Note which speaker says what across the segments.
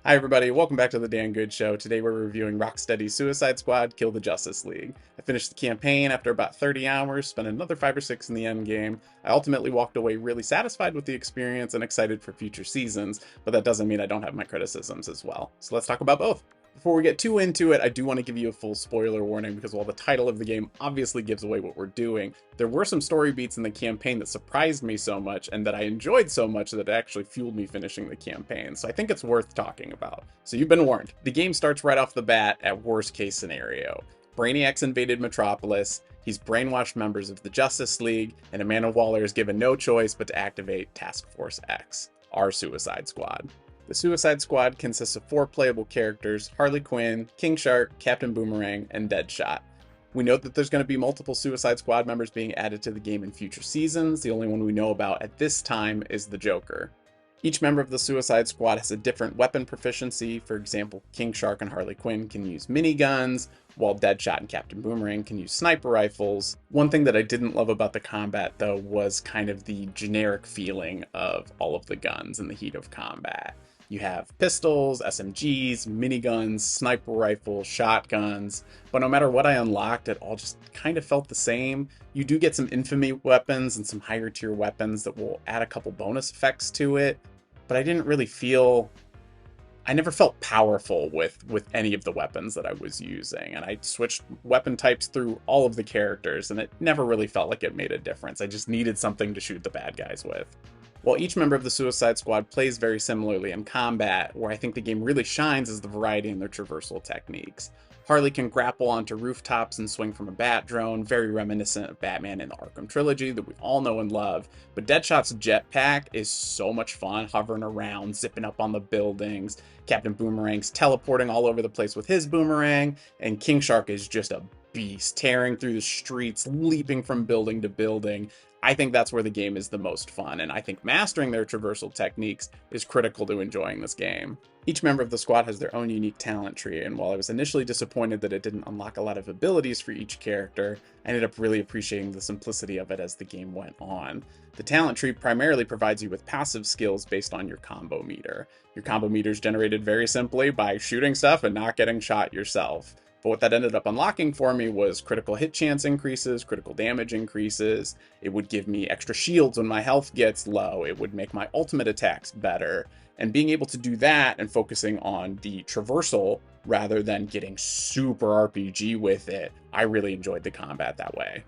Speaker 1: Hi everybody, welcome back to the Dan Good Show. Today we're reviewing Rocksteady's Suicide Squad Kill the Justice League. I finished the campaign after about 30 hours, spent another 5 or 6 in the end game. I ultimately walked away really satisfied with the experience and excited for future seasons, but that doesn't mean I don't have my criticisms as well. So let's talk about both. Before we get too into it, I do want to give you a full spoiler warning because while the title of the game obviously gives away what we're doing, there were some story beats in the campaign that surprised me so much and that I enjoyed so much that it actually fueled me finishing the campaign, so I think it's worth talking about. So you've been warned. The game starts right off the bat at worst case scenario. Brainiac's invaded Metropolis, he's brainwashed members of the Justice League, and Amanda Waller is given no choice but to activate Task Force X, our Suicide Squad. The Suicide Squad consists of 4 playable characters: Harley Quinn, King Shark, Captain Boomerang, and Deadshot. We note that there's going to be multiple Suicide Squad members being added to the game in future seasons. The only one we know about at this time is the Joker. Each member of the Suicide Squad has a different weapon proficiency. For example, King Shark and Harley Quinn can use miniguns, while Deadshot and Captain Boomerang can use sniper rifles. One thing that I didn't love about the combat, though, was kind of the generic feeling of all of the guns in the heat of combat. You have pistols, SMGs, miniguns, sniper rifles, shotguns, but no matter what I unlocked, it all just kind of felt the same. You do get some infamy weapons and some higher tier weapons that will add a couple bonus effects to it, but I never felt powerful with any of the weapons that I was using, and I switched weapon types through all of the characters, and it never really felt like it made a difference. I just needed something to shoot the bad guys with. While each member of the Suicide Squad plays very similarly in combat, where I think the game really shines is the variety in their traversal techniques. Harley can grapple onto rooftops and swing from a bat drone, very reminiscent of Batman in the Arkham trilogy that we all know and love. But Deadshot's jetpack is so much fun, hovering around, zipping up on the buildings. Captain Boomerang's teleporting all over the place with his boomerang, and King Shark is just a beast, tearing through the streets, leaping from building to building. I think that's where the game is the most fun, and I think mastering their traversal techniques is critical to enjoying this game. Each member of the squad has their own unique talent tree, and while I was initially disappointed that it didn't unlock a lot of abilities for each character, I ended up really appreciating the simplicity of it as the game went on. The talent tree primarily provides you with passive skills based on your combo meter. Your combo meter is generated very simply by shooting stuff and not getting shot yourself. But what that ended up unlocking for me was critical hit chance increases, critical damage increases. It would give me extra shields when my health gets low. It would make my ultimate attacks better. And being able to do that and focusing on the traversal rather than getting super RPG with it, I really enjoyed the combat that way.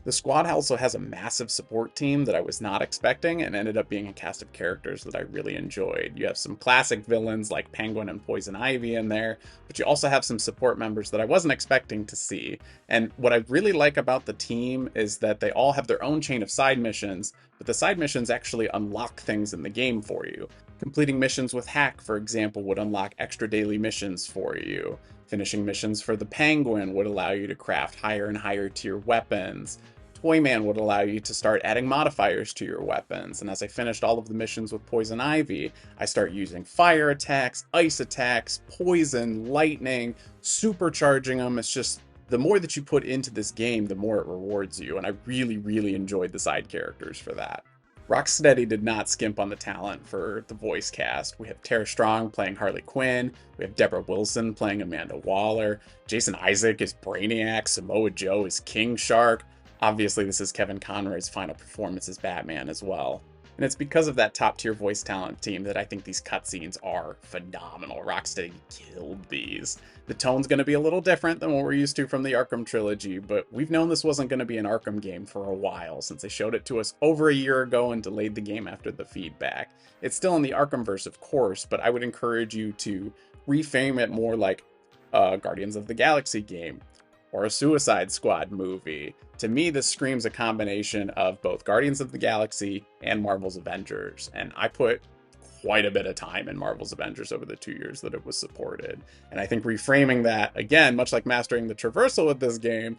Speaker 1: The squad also has a massive support team that I was not expecting and ended up being a cast of characters that I really enjoyed. You have some classic villains like Penguin and Poison Ivy in there, but you also have some support members that I wasn't expecting to see. And what I really like about the team is that they all have their own chain of side missions, but the side missions actually unlock things in the game for you. Completing missions with Hack, for example, would unlock extra daily missions for you. Finishing missions for the Penguin would allow you to craft higher and higher tier weapons. Toyman would allow you to start adding modifiers to your weapons, and as I finished all of the missions with Poison Ivy, I start using fire attacks, ice attacks, poison, lightning, supercharging them. It's just, the more that you put into this game, the more it rewards you, and I really, really enjoyed the side characters for that. Rocksteady did not skimp on the talent for the voice cast. We have Tara Strong playing Harley Quinn, we have Deborah Wilson playing Amanda Waller, Jason Isaac is Brainiac, Samoa Joe is King Shark. Obviously, this is Kevin Conroy's final performance as Batman as well. And it's because of that top-tier voice talent team that I think these cutscenes are phenomenal. Rocksteady killed these. The tone's going to be a little different than what we're used to from the Arkham trilogy, but we've known this wasn't going to be an Arkham game for a while, since they showed it to us over a year ago and delayed the game after the feedback. It's still in the Arkhamverse, of course, but I would encourage you to reframe it more like a Guardians of the Galaxy game, or a Suicide Squad movie. To me, this screams a combination of both Guardians of the Galaxy and Marvel's Avengers, and I put quite a bit of time in Marvel's Avengers over the 2 years that it was supported. And I think reframing that, again, much like mastering the traversal with this game,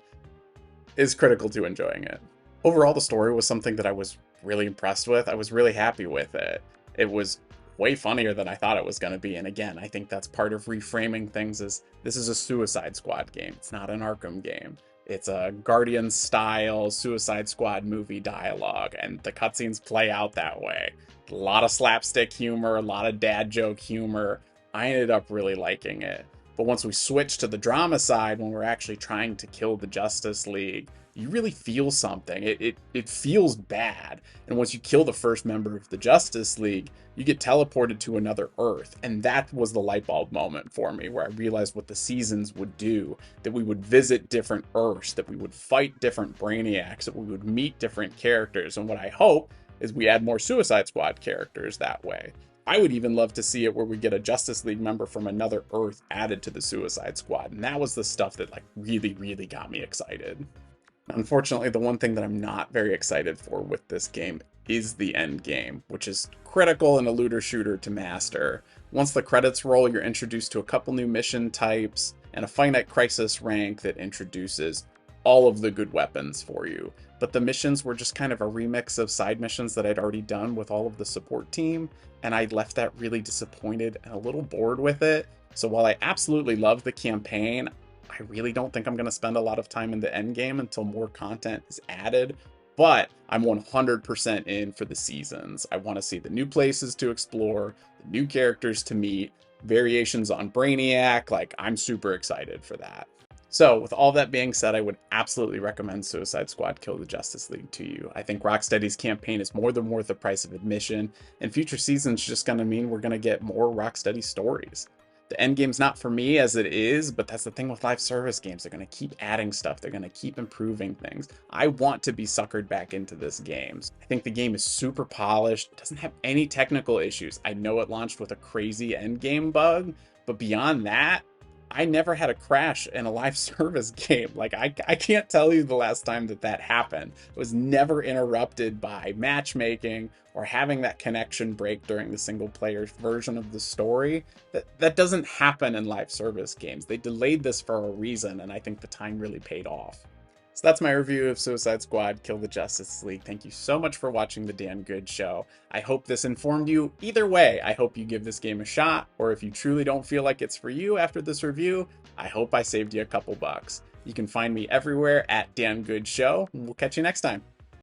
Speaker 1: is critical to enjoying it. Overall, the story was something that I was really impressed with. I was really happy with it. It was way funnier than I thought it was going to be. And again, I think that's part of reframing things as this is a Suicide Squad game. It's not an Arkham game. It's a Guardians style Suicide Squad movie dialogue, and the cutscenes play out that way. A lot of slapstick humor, a lot of dad joke humor, I ended up really liking it. But once we switched to the drama side, when we're actually trying to kill the Justice League, you really feel something. It feels bad. And once you kill the first member of the Justice League, you get teleported to another Earth. And that was the light bulb moment for me, where I realized what the seasons would do, that we would visit different Earths, that we would fight different Brainiacs, that we would meet different characters. And what I hope is we add more Suicide Squad characters that way. I would even love to see it where we get a Justice League member from another Earth added to the Suicide Squad. And that was the stuff that like really got me excited. Unfortunately, the one thing that I'm not very excited for with this game is the end game, which is critical in a looter shooter to master. Once the credits roll, you're introduced to a couple new mission types and a finite crisis rank that introduces all of the good weapons for you. But the missions were just kind of a remix of side missions that I'd already done with all of the support team, and I left that really disappointed and a little bored with it. So while I absolutely love the campaign, I really don't think I'm going to spend a lot of time in the end game until more content is added. But I'm 100% in for the seasons. I want to see the new places to explore, the new characters to meet, variations on Brainiac. Like, I'm super excited for that. So, with all that being said, I would absolutely recommend Suicide Squad Kill the Justice League to you. I think Rocksteady's campaign is more than worth the price of admission, and future seasons just going to mean we're going to get more Rocksteady stories. The end game's not for me as it is, but that's the thing with live service games. They're going to keep adding stuff. They're going to keep improving things. I want to be suckered back into this game. I think the game is super polished. It doesn't have any technical issues. I know it launched with a crazy end game bug, but beyond that, I never had a crash in a live service game. Like, I can't tell you the last time that happened. It was never interrupted by matchmaking or having that connection break during the single player version of the story. That doesn't happen in live service games. They delayed this for a reason, and I think the time really paid off. So that's my review of Suicide Squad Kill the Justice League. Thank you so much for watching The Dan Good Show. I hope this informed you. Either way, I hope you give this game a shot, or if you truly don't feel like it's for you after this review, I hope I saved you a couple bucks. You can find me everywhere at Dan Good Show. We'll catch you next time.